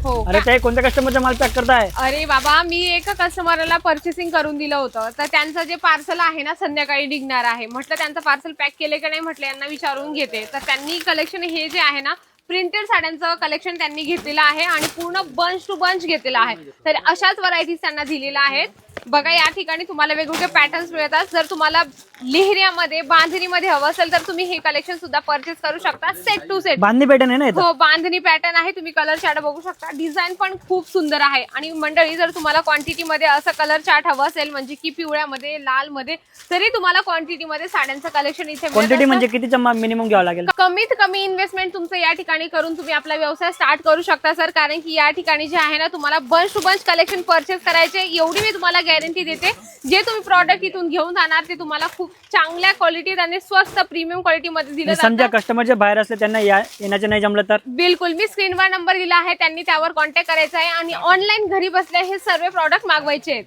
हो अरे ते कोणत्या कस्टमरचा माल पॅक करताय? अरे बाबा, मी एका कस्टमरला पर्चेसिंग करून दिलं होतं, तर त्यांचं जे पार्सल आहे ना संध्याकाळी निघणार आहे. म्हटलं त्यांचं पार्सल पॅक केले का नाही, म्हटलं यांना विचारून घेते. तर त्यांनी कलेक्शन हे जे आहे ना प्रिंटेड साड्यांचं कलेक्शन त्यांनी घेतलेलं आहे आणि पूर्ण बंच टू बंच घेतलेला आहे. तर अशाच व्हरायटीज त्यांना दिलेल्या आहेत. बघा या ठिकाणी तुम्हाला वेगवेगळे पॅटर्न्स मिळतात. जर तुम्हाला लेहरियामध्ये बांधणीमध्ये हवं असेल तर तुम्ही हे कलेक्शन सुद्धा परचेस करू शकता. सेट टू सेट बांधणी पॅटर्न आहे ना इथं? हो, बांधणी पॅटर्न आहे. तुम्ही कलर चार्ट बघू शकता. डिझाईन पण खूप सुंदर आहे. आणि मंडळी, जर तुम्हाला क्वांटिटी मध्ये असं कलर चार्ट हवं असेल, म्हणजे की पिवळ्यामध्ये, लाल मध्ये, तरी तुम्हाला क्वांटिटी मध्ये साड्यांचं कलेक्शन इथे क्वांटिटी म्हणजे कितीचा मिनिमम घ्यावं लागेल? कमीत कमी इन्व्हेस्टमेंट तुमचं या ठिकाणी करून तुम्ही आपला व्यवसाय स्टार्ट करू शकता सर. कारण की या ठिकाणी जे आहे ना तुम्हाला bunch to bunch collection purchase करायचे, एवढी मी तुम्हाला गॅरंटी देते. जे तुम्ही प्रॉडक्ट इथून घेऊन जाणार ते तुम्हाला खूप चांगल्या क्वालिटीत आणि स्वस्त प्रीमियम क्वालिटी मध्ये दिलं जातं. समजा कस्टमरच्या बाहेर असले त्यांना येण्याचं नाही जमलं तर? बिलकुल, मी स्क्रीनवर नंबर दिला आहे, त्यांनी त्यावर कॉन्टॅक्ट करायचा आहे आणि ऑनलाईन घरी बसल्या हे सर्व प्रॉडक्ट मागवायचे आहेत.